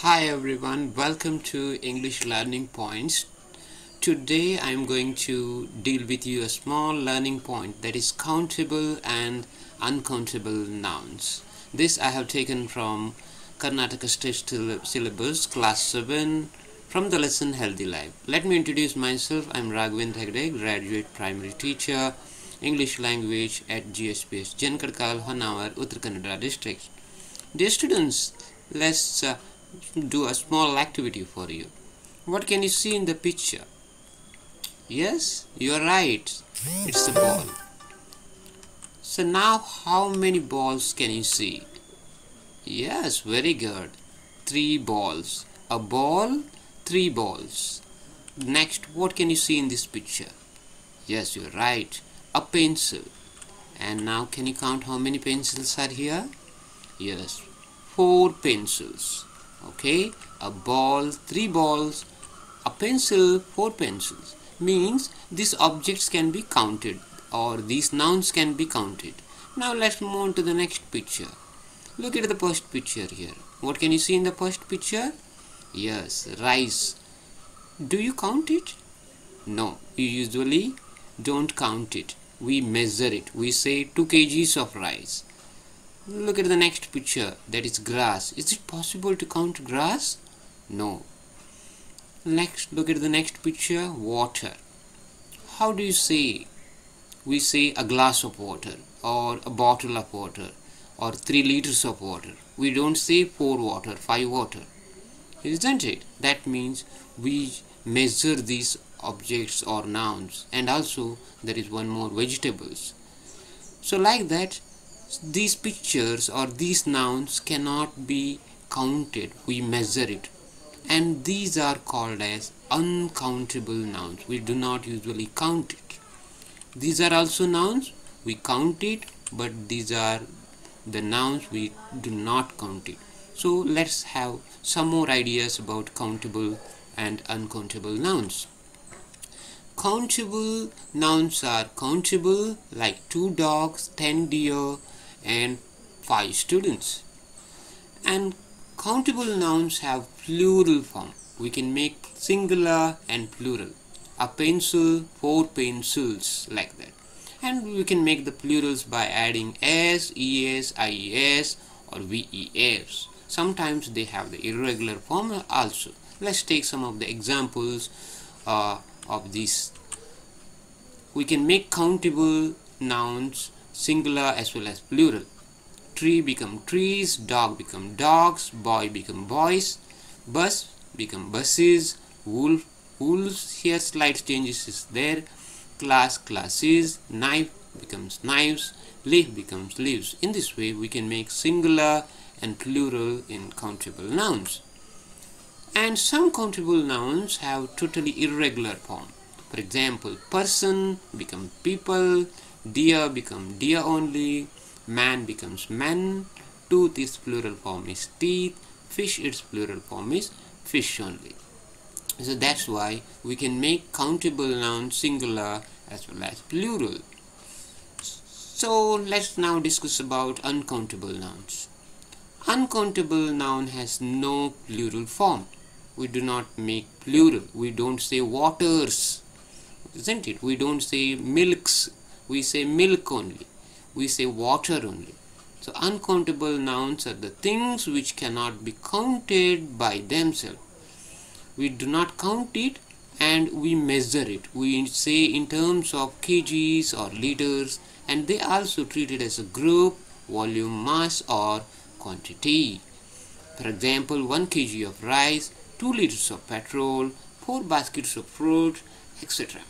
Hi everyone, welcome to English Learning Points. Today I am going to deal with you a small learning point, that is countable and uncountable nouns. This I have taken from Karnataka State syllabus class 7 from the lesson Healthy Life. Let me introduce myself. I am Raghavendra Hegde, graduate primary teacher, English language at GSPS Jankadkal, Honavar, Uttar Kannada district. Dear students, let's do a small activity for you. What can you see in the picture? Yes, you are right. It's a ball. So now how many balls can you see? Yes, very good. 3 balls. A ball, 3 balls. Next, what can you see in this picture? Yes, you are right. A pencil. And now can you count how many pencils are here? Yes, 4 pencils. Okay, a ball, 3 balls, a pencil, 4 pencils. Means these objects can be counted, or these nouns can be counted. Now let's move on to the next picture. Look at the first picture here. What can you see in the first picture? Yes, rice. Do you count it? No, we usually don't count it. We measure it. We say 2 kgs of rice. Look at the next picture, that is grass. Is it possible to count grass? No. Next, look at the next picture, water. How do you say? We say a glass of water, or a bottle of water, or 3 liters of water. We don't say 4 water, 5 water. Isn't it? That means we measure these objects or nouns. And also there is one more, vegetables. So like that, these pictures or these nouns cannot be counted. We measure it, and these are called as uncountable nouns. We do not usually count it. These are also nouns. We count it, but these are the nouns we do not count it. So let's have some more ideas about countable and uncountable nouns. Countable nouns are countable, like 2 dogs, 10 deer, and 5 students. And countable nouns have plural form. We can make singular and plural. A pencil, 4 pencils, like that. And we can make the plurals by adding s, es, ies, or ves. Sometimes they have the irregular form also. Let's take some of the examples of these. We can make countable nouns singular as well as plural. Tree become trees, dog become dogs, boy become boys, bus become buses, wolf, wolves. Here slight changes is there. Class, classes, knife becomes knives, leaf becomes leaves. In this way we can make singular and plural in countable nouns. And some countable nouns have totally irregular form. For example, person become people, deer become deer only, man becomes man, tooth its plural form is teeth, fish its plural form is fish only. So that's why we can make countable nouns singular as well as plural. So let's now discuss about uncountable nouns. Uncountable noun has no plural form. We do not make plural. We don't say waters, isn't it? We don't say milks. We say milk only. We say water only. So uncountable nouns are the things which cannot be counted by themselves. We do not count it, and we measure it. We say in terms of kgs or liters, and they also treat it as a group, volume, mass, or quantity. For example, 1 kg of rice, 2 liters of petrol, 4 baskets of fruit, etc.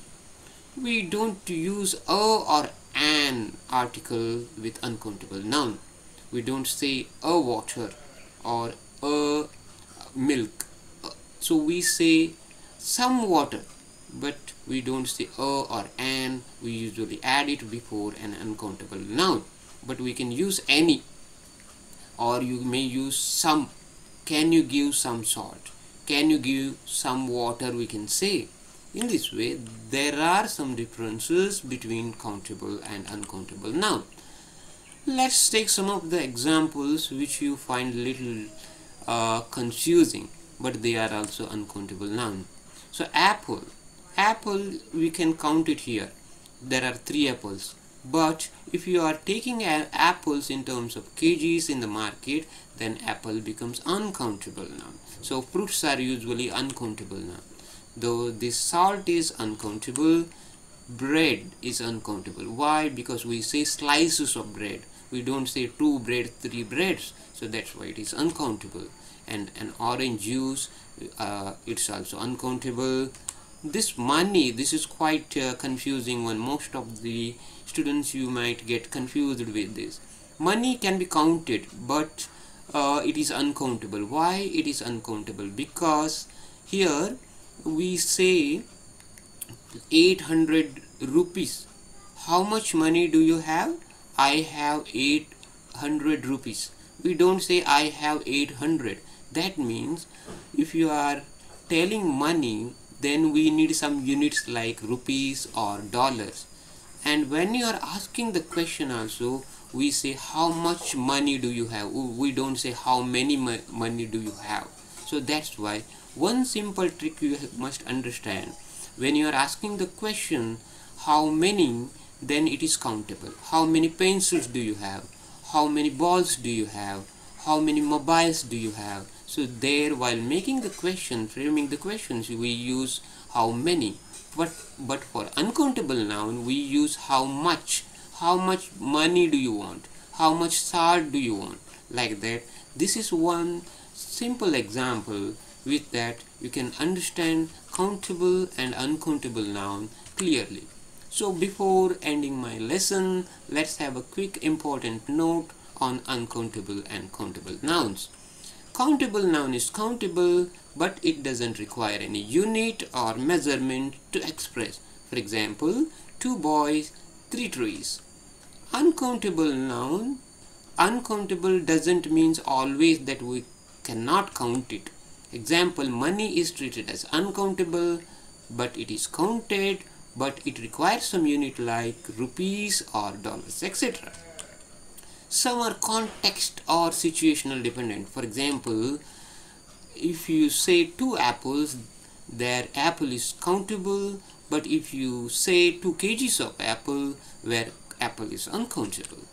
We don't use a or an article with uncountable noun. We don't say a water or a milk. So we say some water, but we don't say a or an. We usually add it before an uncountable noun. But we can use any, or you may use some. Can you give some salt? Can you give some water? We can say. In this way, there are some differences between countable and uncountable noun. Let's take some of the examples which you find little confusing, but they are also uncountable noun. So apple we can count it here. There are 3 apples, but if you are taking apples in terms of kgs in the market, then apple becomes uncountable noun. So fruits are usually uncountable noun. Though this salt is uncountable, bread is uncountable. Why? Because we say slices of bread, we don't say 2 bread, 3 breads, so that's why it is uncountable. And an orange juice, it's also uncountable. This money, this is quite confusing one. Most of the students, you might get confused with this. Money can be counted, but it is uncountable. Why it is uncountable? Because here we say 800 rupees. How much money do you have? I have 800 rupees. We don't say I have 800. That means if you are telling money, then we need some units like rupees or dollars. And when you are asking the question also, we say how much money do you have. We don't say how many money do you have. So that's why one simple trick you must understand. When you are asking the question how many, then it is countable. How many pencils do you have? How many balls do you have? How many mobiles do you have? So there, while making the question, framing the questions, we use how many. But for uncountable noun, we use how much. How much money do you want? How much salt do you want? Like that. This is one simple example. With that, you can understand countable and uncountable noun clearly. So before ending my lesson, let's have a quick important note on uncountable and countable nouns. Countable noun is countable, but it doesn't require any unit or measurement to express. For example, 2 boys, 3 trees. Uncountable noun, uncountable doesn't mean always that we cannot count it. Example, money is treated as uncountable, but it is counted, but it requires some unit like rupees or dollars, etc. Some are context or situational dependent. For example, if you say 2 apples, their apple is countable, but if you say 2 kgs of apple, where apple is uncountable.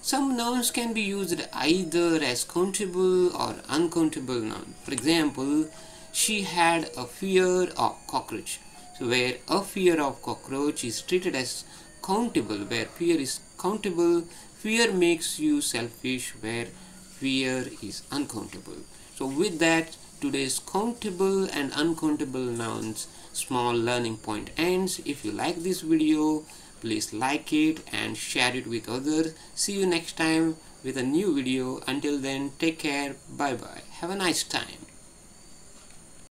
Some nouns can be used either as countable or uncountable noun. For example, she had a fear of cockroach. So where a fear of cockroach is treated as countable, where fear is countable. Fear makes you selfish, where fear is uncountable. So with that, today's countable and uncountable nouns small learning point ends. If you like this video, please like it and share it with others. See you next time with a new video. Until then, take care. Bye bye. Have a nice time.